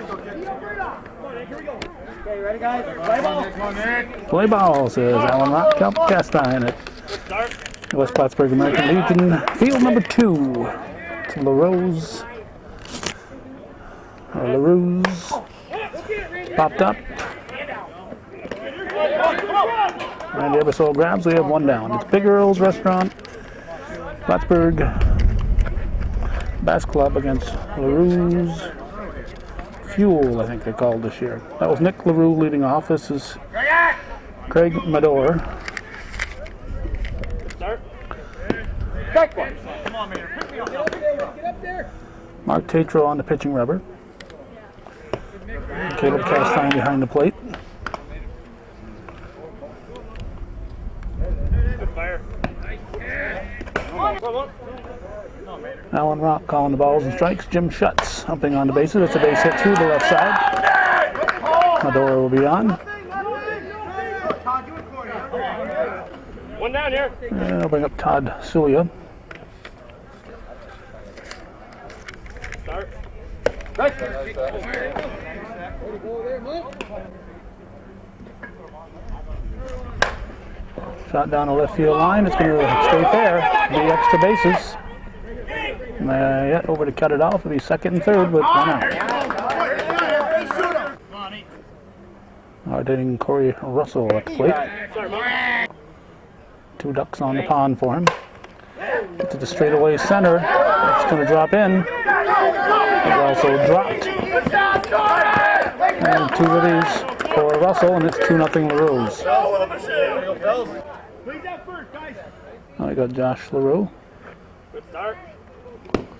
Okay, ready guys? Play ball. Play ball, says Alan Rock, Castine at West Plattsburgh American Legion. Field number 2. It's Leroux. Leroux popped up. Randy Ebersole grabs. We have one down. It's Big Earl's Restaurant, Plattsburgh Bass Club against Leroux Fuel, I think they called this year. That was Nick Leroux leading off. This is Craig Mador. Start. Come on, Maynard. Pick me up. Get up there. Mark Tatro on the pitching rubber. Caleb Castine behind the plate. Good fire. Alan Rock calling the balls and strikes. Jim Schutz humping on the bases. It's a base hit to the left side. Mador will be on. One down here. And I'll bring up Todd Sulia. Start. Shot down the left field line. It's going to stay fair. Be extra bases. Yet over to cut it off. It'll be second and third with one out. Hard-hitting Corey Russell at the plate. 2 ducks on the pond for him. Get to the straightaway center. It's going to drop in. It also dropped. And 2 of these for Russell, and it's 2-0 Leroux. I got Josh Leroux. Good start.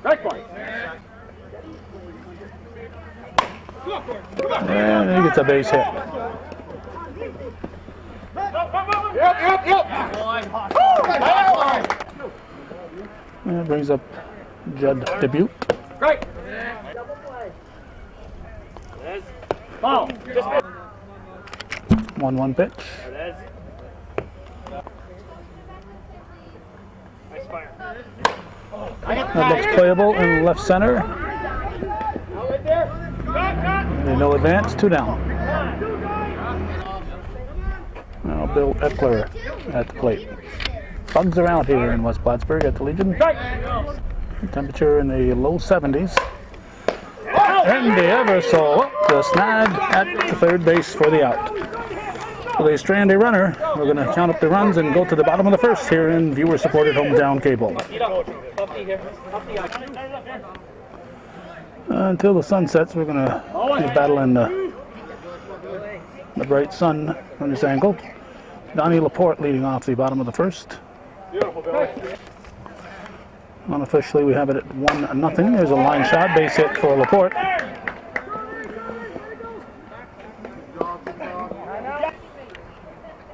Strike point. And he gets a base hit. Yep. And that brings up Judd Dubuque. Right. Ball. 1-1 pitch. Nice fire. That looks playable in left center. No advance, 2 down. Now Bill Eckler at the plate. Bugs around here in West Plattsburgh at the Legion. Temperature in the low 70s. And the Ebersole, the snag at the third base for the out. So they strand a runner. We're going to count up the runs and go to the bottom of the first here in viewer-supported hometown cable. Until the sun sets, we're going to be battling the bright sun from this angle. Donnie Laporte leading off the bottom of the first. Unofficially, we have it at 1-0. There's a line shot, base hit for Laporte.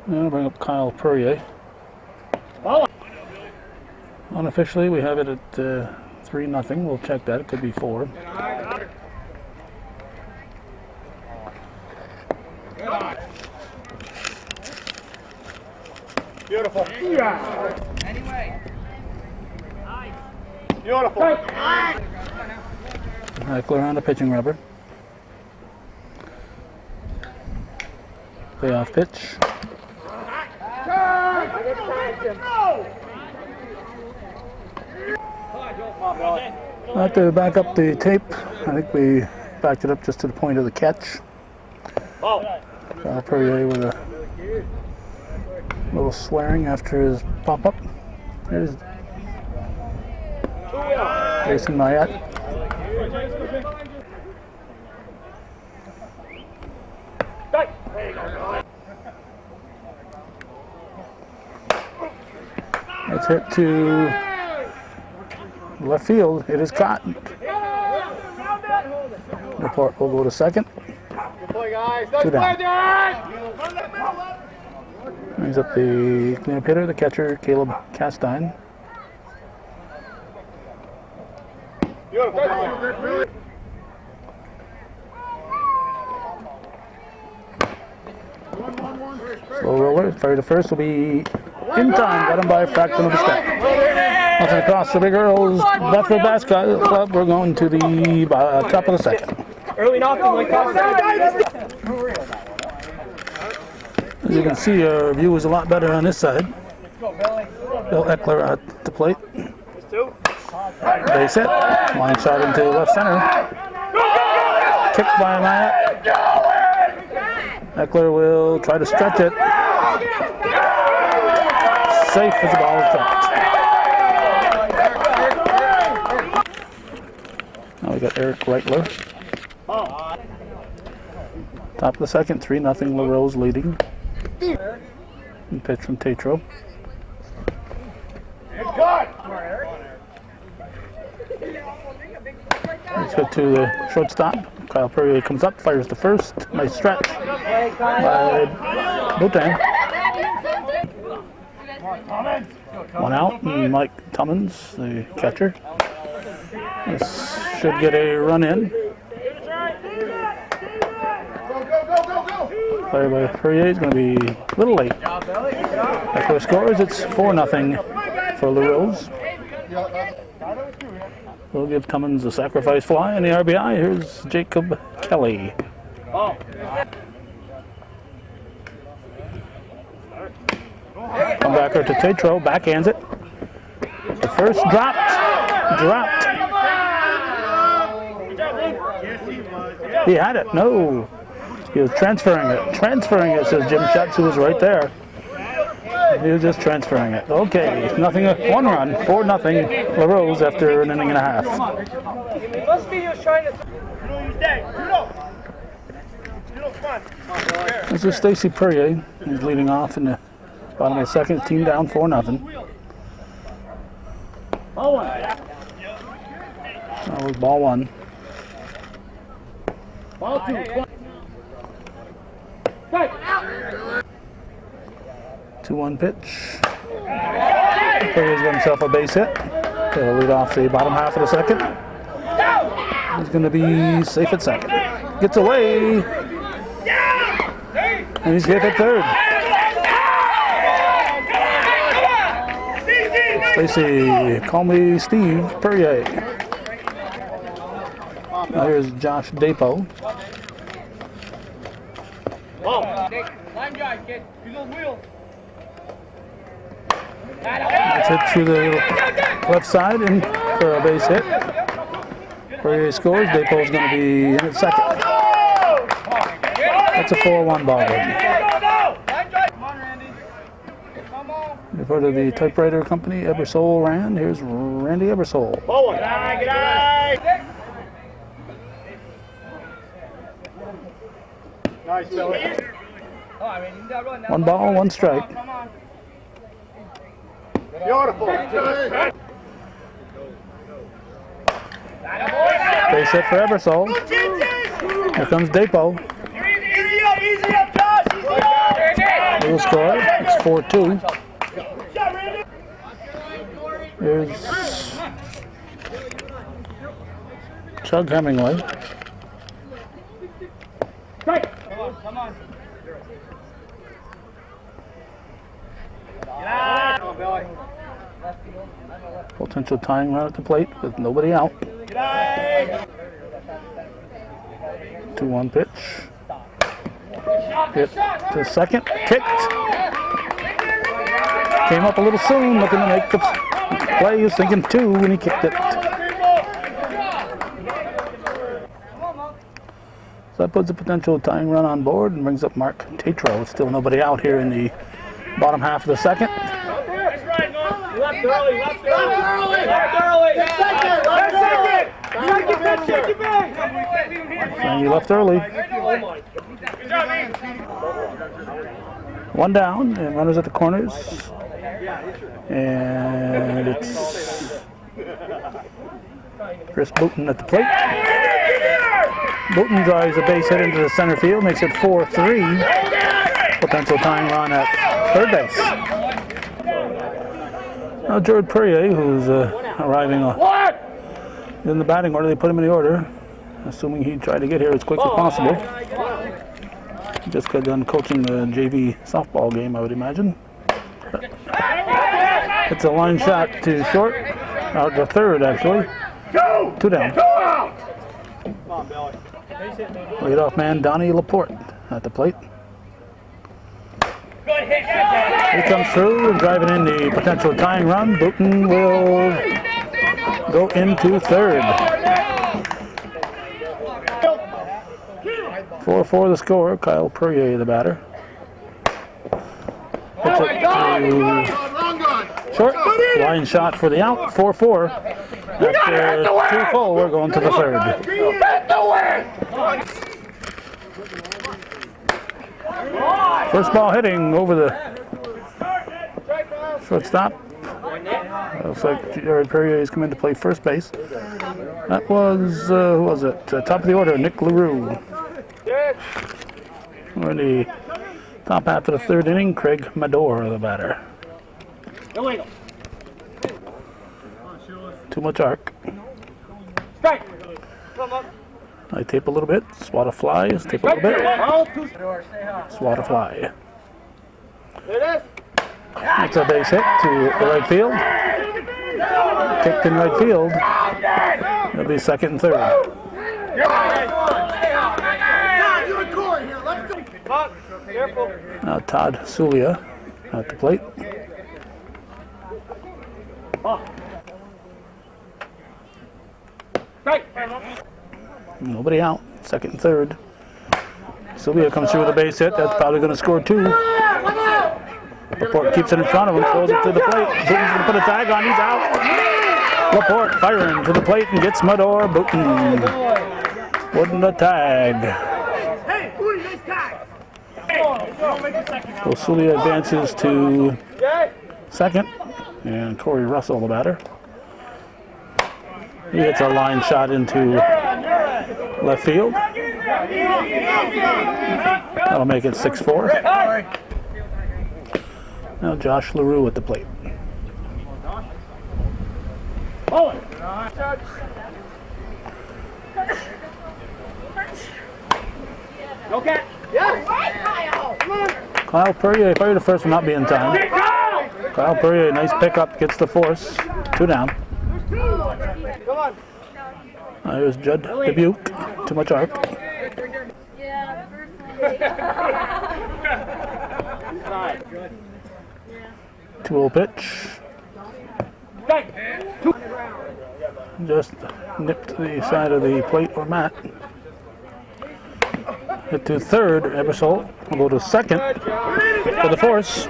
I'll bring up Kyle Perrier. Unofficially, we have it at 3-0. We'll check that. It could be 4. Beautiful. Yeah. Anyway. Beautiful. Eckler on the pitching rubber. Playoff pitch. I have to back up the tape. I think we backed it up just to the point of the catch. Perrier with a little swearing after his pop-up. There's Jason Mayette. It's hit to left field. It is caught. Laporte will go to second. 2 down. Brings up the cleanup hitter, the catcher, Caleb Castine. Slow roller, fire to first will be in time. Got him by a fraction of a step. Nothing across the Big Earl's Plattsburgh Bass Club. We're going to the top of the second. Early knocking like that. As you can see, our view is a lot better on this side. Bill Eckler at the plate. Base hit. Line shot into left center. Kicked by Matt. Eckler will try to stretch it. Safe as the ball is dropped. Now we got Eric Reitler. Top of the second, 3-0 Leroux leading. And pitch from Tatro. Let's go to the shortstop. Kyle Perrier comes up, fires the first. Nice stretch by Boutin. One out, and Mike Tummins, the catcher. This should get a run in. Play by Perrier is going to be a little late. After scores, it's 4-0 for Leroux. We'll give Tummins a sacrifice fly and the RBI. Here's Jacob Kelly. Comebacker to Tatro, backhands it. The first dropped. He had it. No. He was transferring it, says Jim Schatz, who was right there. He was just transferring it. Okay, nothing, one run, 4-0 Leroux after an inning and a half. It must be he was trying to. This is Stacy Perrier. He's leading off in the bottom of the second. Team down 4-0. That was ball one. Ball two. 2-1 pitch. Perrier's got himself a base hit. He'll lead off the bottom half of the second. He's going to be safe at second. Gets away. And he's safe at third. Stacy, call me Steve Perrier. Now here's Josh Dapo. Line guy, kid. Use those wheels. That's hit to the left side and for a base hit. Perrier scores. Dapo's going to be in at second. That's a 4-1 ball game. You've heard of the typewriter company, Ebersol Rand. Here's Randy Ebersol. Nice, Billy. One ball, one strike. Beautiful. Base hit for Ebersol. Here comes Dapo. Easy up, Josh. Easy up. He will score. It's 4-2. Here's Chug Hemingway. Come on. Potential tying run at the plate with nobody out. 2-1 pitch. Hit to second. Kicked. Came up a little soon, looking to make the play. He was thinking 2 when he kicked it. So that puts a potential tying run on board and brings up Mark Tatro. Still nobody out here in the bottom half of the second. Left early. And he left early. One down, and runners at the corners. And it's Chris Boutin at the plate. Boutin drives a base hit into the center field, makes it 4-3. Potential tying run at third base. Now Jared Perrier, who's arriving in the batting order. They put him in the order, assuming he tried to get here as quick as possible. He just got done coaching the JV softball game, I would imagine. It's a line shot to short, out to third actually. 2 down. Leadoff man Donnie Laporte at the plate. He comes through and driving in the potential tying run. Booten will go into third. 4-4 the score. Kyle Perrier the batter. Hits it to short. Line shot for the out. 4-4. After 2 full, we're going to the third. First ball hitting over the shortstop. Looks like Jared Perrier has come in to play first base. That was, who was it? Top of the order, Nick Leroux. We're in the top half of the third inning. Craig Mador, the batter. Too much arc. I tape a little bit. Swat of flies. Tape a little bit. Swat of fly. It's a base hit to the right field. Kicked in right field. It'll be second and third. Now Todd Sulia at the plate. Nobody out. Second and third. Sulia comes through with a base hit. That's probably going to score 2. Laporte keeps it in front of him, throws it to the plate. Booten's going to put a tag on. He's out. Laporte firing to the plate and gets Mador. Booten wouldn't the tag. So Sulia advances to second. And Corey Russell, the batter. He hits a line shot into left field. That'll make it 6-4. Now Josh Leroux at the plate. Kyle Perrier fired the first for not being timed. Kyle Perrier, nice pickup, gets the force. 2 down. Here's Judd Dubuque. Too much arc. 2-0 pitch. Just nipped the side of the plate or mat. Hit to third. Ebersol will go to second for the force.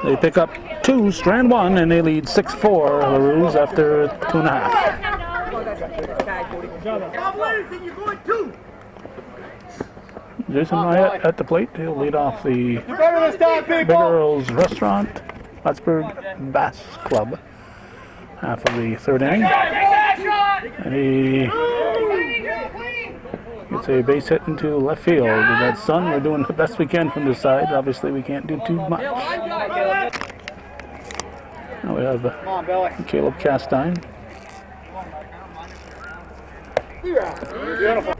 They pick up 2, strand 1, and they lead 6-4. Leroux after 2.5. Jason Myatt at the plate. He'll lead off the Big Earl's Restaurant, Plattsburgh Bass Club. Half of the third inning. And he gets a base hit into left field. With that sun, we're doing the best we can from this side. Obviously, we can't do too much. Now we have Caleb Castine. Beautiful.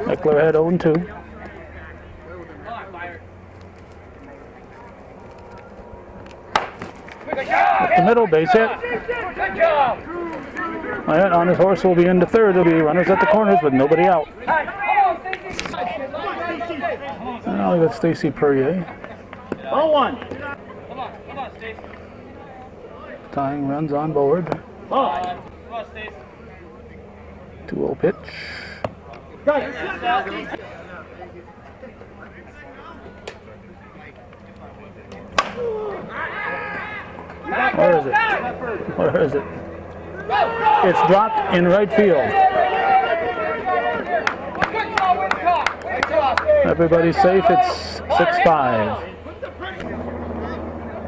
Eckler had 0-2. Up the middle, base hit. Myatt on his horse will be into third. There'll be runners at the corners, but nobody out. Now we got Stacy Perrier. 0-1. Tying runs on board. 2-0 pitch. Where is it? Where is it? It's dropped in right field. Everybody's safe. It's 6-5.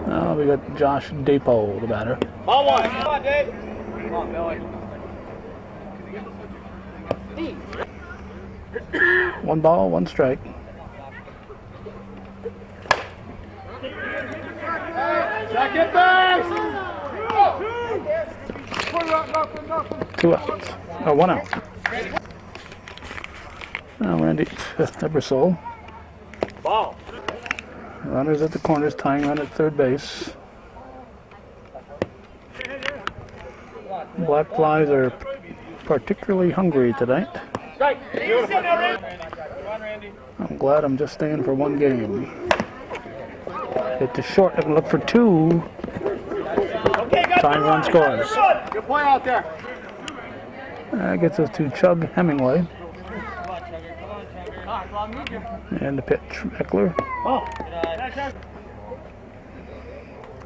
Now we got Josh Dapo, the batter. Ball 1. Come on, Dave. Come on, Billy. 1 ball, 1 strike. Second base. 2 outs. Oh, 1 out. Now Randy Ebersol. Ball. Runners at the corners, tying run at third base. Black flies are particularly hungry tonight. I'm glad I'm just staying for one game. Hit the short, I can look for two. Time run scores. Good play out there. That gets us to Chug Hemingway. And the pitch, Eckler.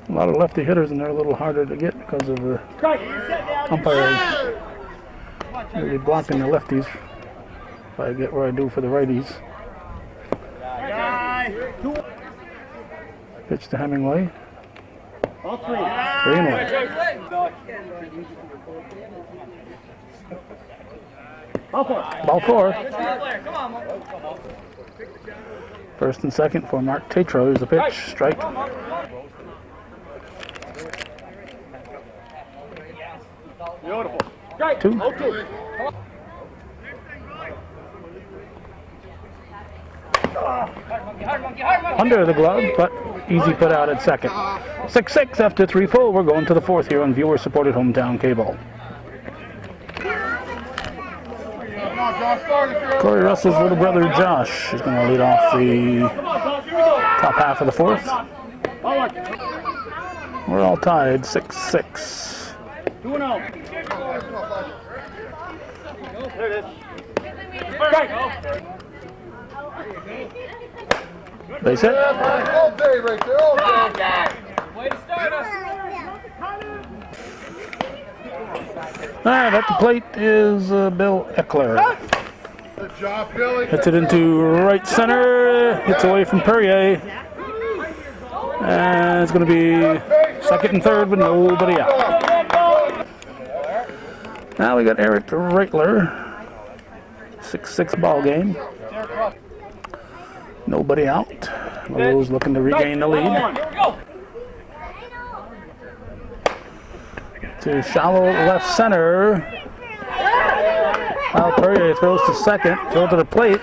A lot of lefty hitters, and they're a little harder to get because of the umpire really blocking the lefties. If I get where I do for the righties. Pitch to Hemingway. 3-1. Ball four. First and second for Mark Tatro. Here's the pitch. Strike. Beautiful. 2. Under the glove, but easy put out at second. 6-6 after 3 full. We're going to the fourth here on viewer-supported hometown cable. Corey Russell's little brother Josh is going to lead off the top half of the fourth. We're all tied, 6-6. 2-0. There it is. Base hit. All day right there, all day. Way to start us. At the plate is Bill Eckler. Good job, Billy. Hits it into right center. Hits away from Perrier. And it's going to be second and third with nobody out. Now we got Eric Reitler. 6-6 ball game. Nobody out. Leroux looking to regain the lead. To shallow left center. Kyle Perrier throws to second. Throw to the plate.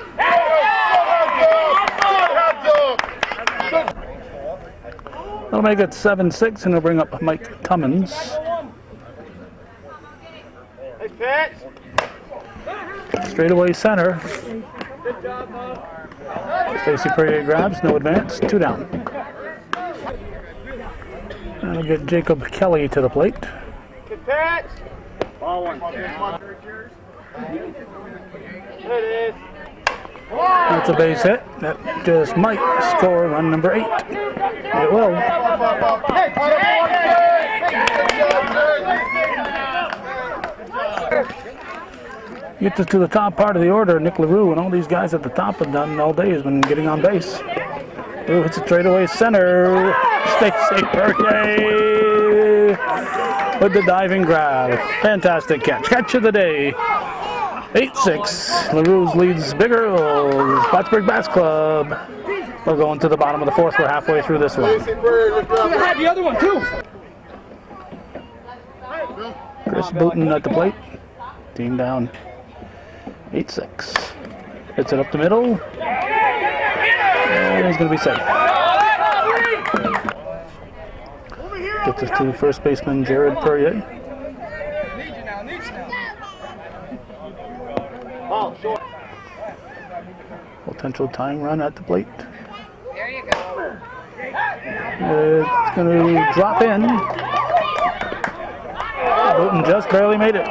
That'll make it 7-6, and it'll bring up Mike Tummins. Straightaway center. Stacy Perrier grabs, no advance, 2 down. And we'll get Jacob Kelly to the plate. Good pitch. Ball one. There it is. That's a base hit. That just might score run number 8. It will. Gets us to the top part of the order. Nick Leroux and all these guys at the top have done all day has been getting on base. Leroux hits it straightaway center. Stacy Perrier with the diving grab. Fantastic catch. Catch of the day. 8-6. Leroux leads Big Earl. Plattsburgh Bass Club. We're going to the bottom of the fourth. We're halfway through this one. I had the other one too. Chris Booten at the plate. Team down. 8-6. Hits it up the middle. And he's going to be safe. Gets us to first baseman Jared Perrier. Potential tying run at the plate. There you go. It's going to drop in. Booten just barely made it.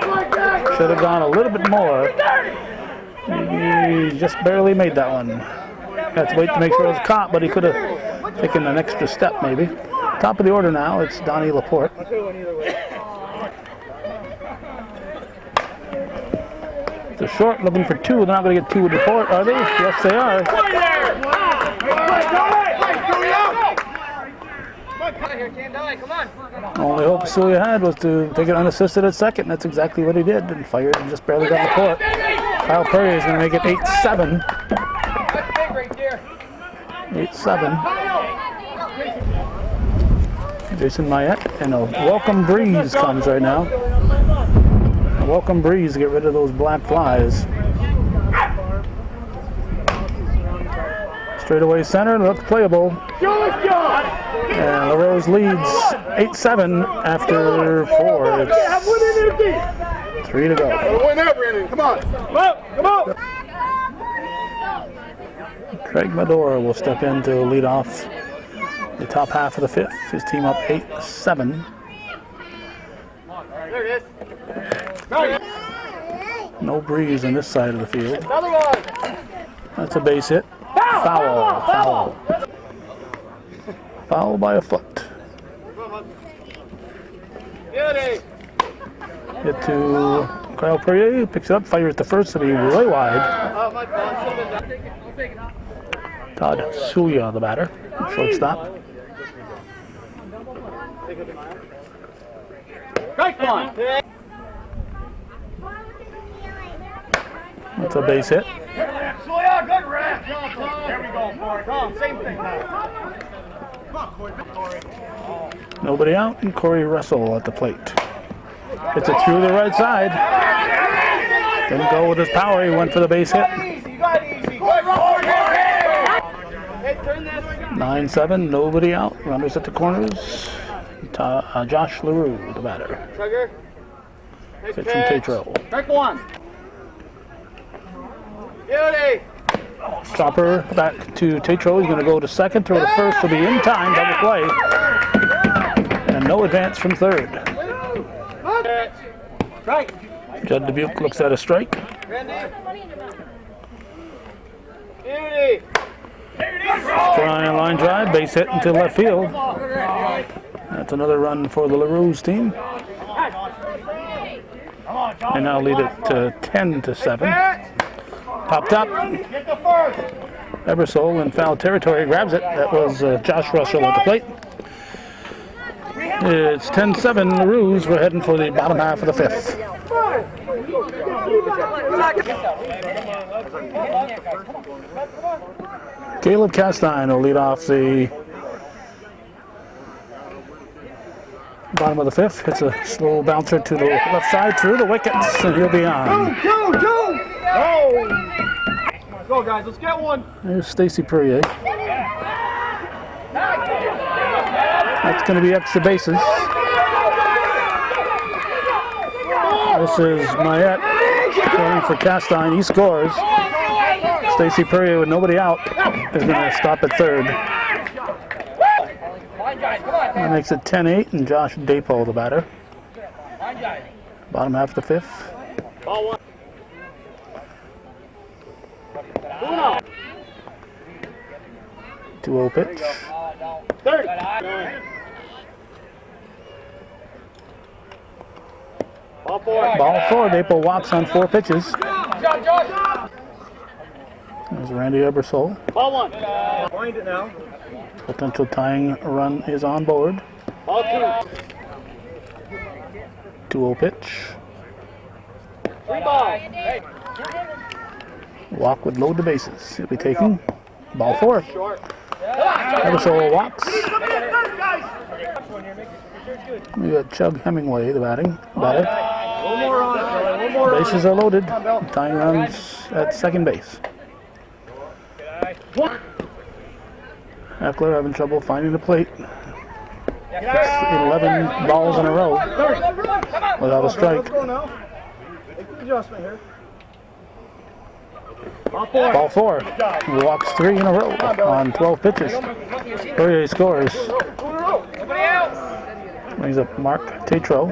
Should have gone a little bit more. He just barely made that one. Had to wait to make sure it was caught, but he could have taken an extra step maybe. Top of the order now, it's Donnie Laporte. The short looking for 2. They're not going to get 2 with Laporte, are they? Yes, they are. Only hope Celia had was to take it unassisted at second. That's exactly what he did, and fired and just barely got Laporte. Kyle Perrier is going to make it 8-7. 8-7. Jason Mayette, and a welcome breeze comes right now. A welcome breeze to get rid of those black flies. Straightaway center, looks playable. And Leroux Scores leads 8-7 after 4. It's 3 to go. Win every inning. Come on. Come on. Craig Medora will step in to lead off the top half of the 5th. His team up 8-7. There it is. No breeze on this side of the field. Another one. That's a base hit. Foul. Foul by a foot. Beauty. Hit to Kyle Perrier. Picks it up. Fires the first to be way wide. Oh, my God. I'll take it. Todd Suya, the batter. Shortstop. Strike one. That's a base hit. Soya, good rap. There we go, Corey. Come, same thing now. Nobody out, and Corey Russell at the plate. Hits it through the right side. Didn't go with his power. He went for the base hit. Easy, got easy. Hey, turn this. 9-7, nobody out. Runners at the corners. Josh Leroux, the batter. Trigger. Nice Pitch from Tatro. Strike one. Beauty. Chopper back to Tatro. He's going to go to second. Throw to first. Will be in time. Double play. And no advance from third. Strike. Judd Dubuque looks at a strike. Beauty. Trying line drive. Base hit into left field. That's another run for the Leroux team. They now lead it to 10-7. Popped up. Get the first. Ebersole in foul territory grabs it. That was Josh Russell at the plate. It's 10-7 Leroux. We're heading for the bottom half of the 5th. Caleb Castine will lead off the bottom of the 5th. Hits a slow bouncer to the left side through the wickets, and he'll be on. Go! Go, guys, let's get one. There's Stacy Perrier. That's going to be extra bases. This is Mayette going for Castine. He scores. Stacy Perrier with nobody out is going to stop at third. That makes it 10-8, and Josh Dapol, the batter. Bottom half of the 5th. 2-0 pitch. Ball 4. Dapol walks on 4 pitches. There's Randy Ebersole. Ball one. Wind it now. Potential tying run is on board. Ball 2. 2-0 pitch. 3 balls. Walk with load to bases. He'll be taking ball 4. Short. Ebersole walks. We got Chug Hemingway, the batter. One more on it. One more. Bases are loaded. Tying runs at second base. Eckler having trouble finding the plate. 11 balls in a row without a strike. Ball 4. Walks 3 in a row on 12 pitches. Perrier scores. Brings up Mark Tatro.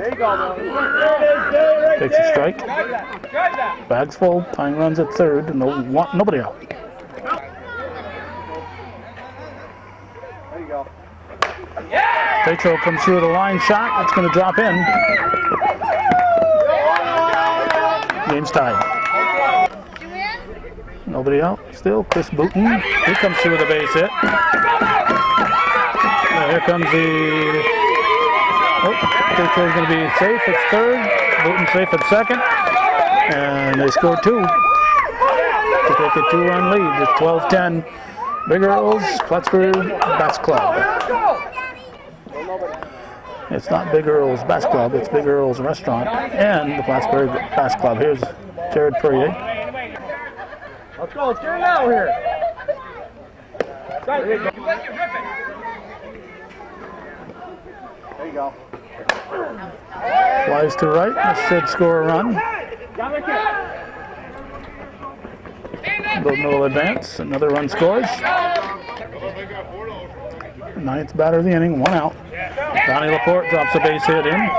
Takes a strike. Bags full. Tying runs at third. Nobody out. Tatro comes through with a line shot. That's going to drop in. Game's tied. Nobody out still. Chris Booten. He comes through with a base hit. Here comes the... Tatro's going to be safe at third. Booten safe at second. And they score 2 to take a 2-run lead. It's 12-10. Big Earl's Plattsburgh Bass Club. It's not Big Earl's Bass Club, it's Big Earl's Restaurant and the Plattsburgh Bass Club. Here's Jared Perrier. Let's go, let's get it out here. There you go. Flies to right. This should score a run. Bill advance. Another run scores. Ninth batter of the inning. One out. Donnie Laporte drops a base hit in.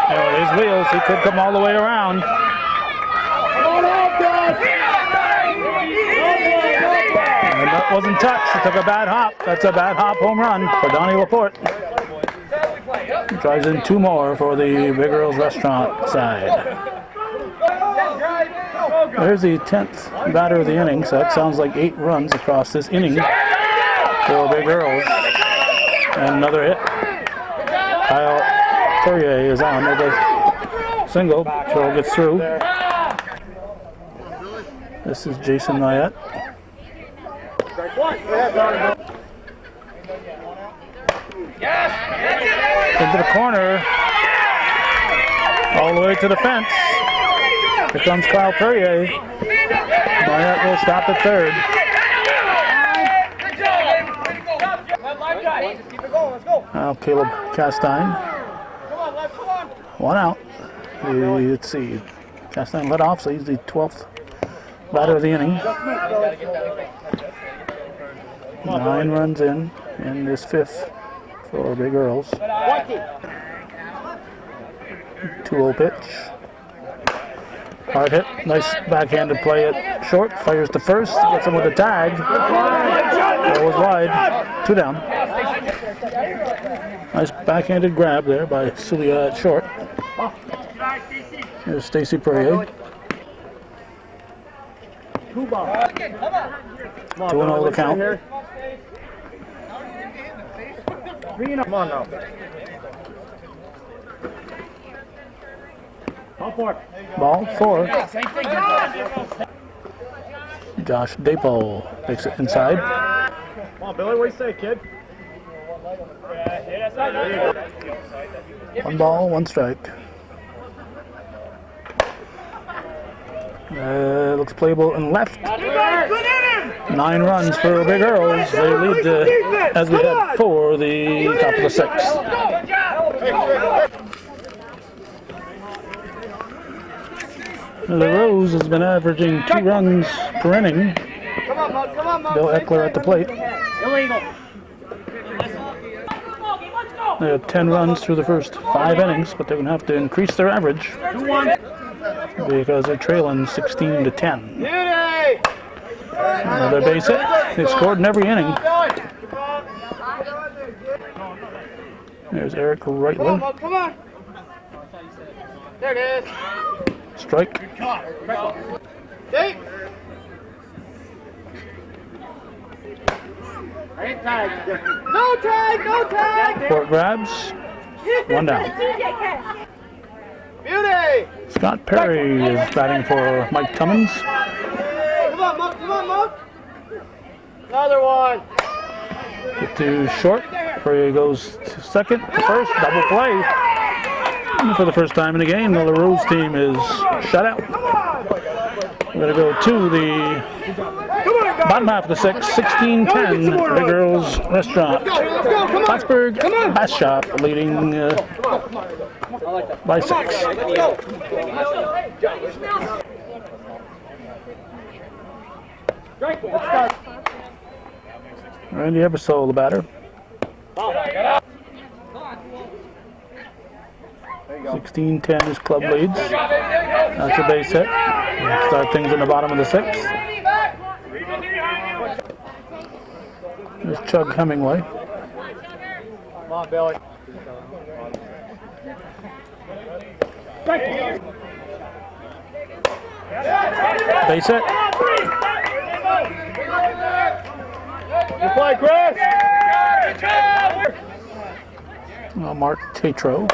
There his wheels. He could come all the way around. And that wasn't touched. He took a bad hop. That's a bad hop home run for Donnie Laporte. Drives in two more for the Big Earl's Restaurant side. There's the 10th batter of the inning, so that sounds like 8 runs across this inning for Big Earl's. And another hit. Kyle Courier is on with a single. Earl gets through. This is Jason Nyett. Into the corner. All the way to the fence. Here comes Kyle Courier. Nyett will stop at third. Now Caleb Castine. One out. Let's see. Castine led off, so he's the 12th batter of the inning. 9 runs in this 5th for Big Earl's. 2-0 pitch. Hard hit. Nice backhanded play at short. Fires to first. Gets him with a tag. That was wide. 2 down. Nice backhanded grab there by Sulia at short. Here's Stacy Perrier. 2-0 the count. Come on now. Ball 4. Josh Dapo takes it inside. Come on, Billy, what do you say, kid? 1 ball, 1 strike. Looks playable and left. 9 runs for Big Earls. They lead as we head for the top of the 6th. Leroux has been averaging 2 runs per inning. Bill Eckler at the plate. They have 10 runs through the first 5 innings, but they're going to have to increase their average because they're trailing 16-10. Another base hit. They've scored in every inning. There's Eric Wrightley. Come on. There it is. Strike. Hey. No tag, no tag. Court grabs. 1 down. Beauty. Scott Perry is batting for Mike Cummins. Come on, Muck, come on, Muck. Another one. Get to short. Perry goes to second, to first, double play. And for the first time in the game, the Leroux team is shut out. We're going to go to the bottom half of the 6th, 16-10, Big Earl's Restaurant. Plattsburgh Bass Shop leading by 6. Randy Ebersole, the batter. 16-10 is club leads. That's a base hit. We'll start things in the bottom of the 6th. There's Chug Hemingway. Come on, Billy. Base hit. You play, Chris. Mark Tatro.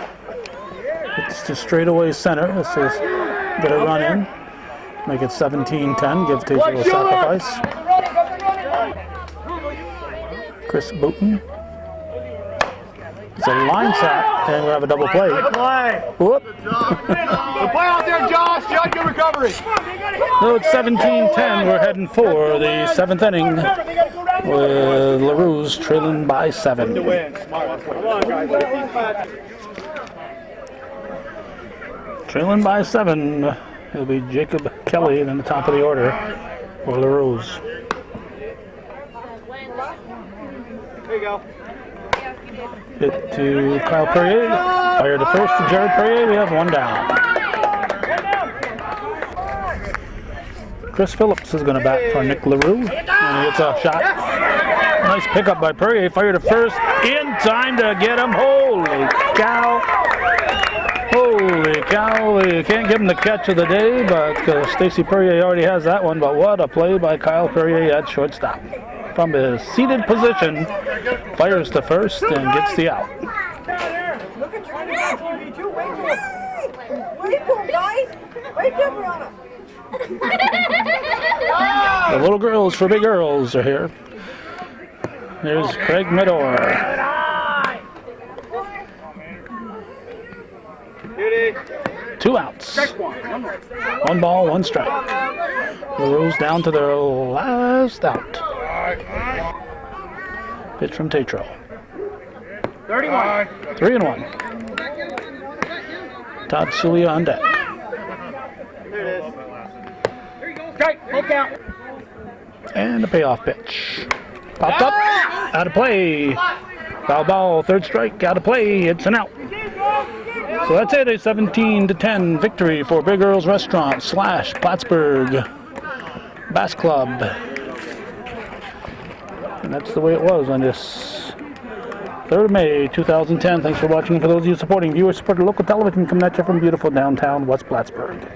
It's to straightaway center. This is get a run in. Make it 17-10. Give Tatro a sacrifice. Chris Booten. It's a line sack, and we have a double play. Whoop. Good play out there, Josh. Judd, good recovery. So it's 17-10. We're heading for the 7th inning with Leroux trailing by 7. Trailing by 7. It'll be Jacob Kelly in the top of the order for Leroux. There you go. Hit to Kyle Perrier. Fire to first to Jared Perrier. We have one down. Chris Phillips is going to bat for Nick Leroux. And he hits a shot. Nice pickup by Perrier. Fire to first. In time to get him. Holy cow. Holy cow. You can't give him the catch of the day, but Stacy Perrier already has that one. But what a play by Kyle Perrier at shortstop. From his seated position, fires to first and gets the out. The little girls for big Earls are here. There's Craig Medor. 2 outs. 1 ball, 1 strike. Leroux down to their last out. Pitch from Tatro. 31. 3-1. Todd Sulia on deck. There it is. Strike. Full count. And a payoff pitch. Popped up. Out of play. Foul ball. 3rd strike. Out of play. It's an out. So that's it. A 17-10 victory for Big Earl's Restaurant / Plattsburgh Bass Club. And that's the way it was on this 3rd of May, 2010. Thanks for watching. For those of you supporting, viewers supporting local television coming at you from beautiful downtown West Plattsburgh.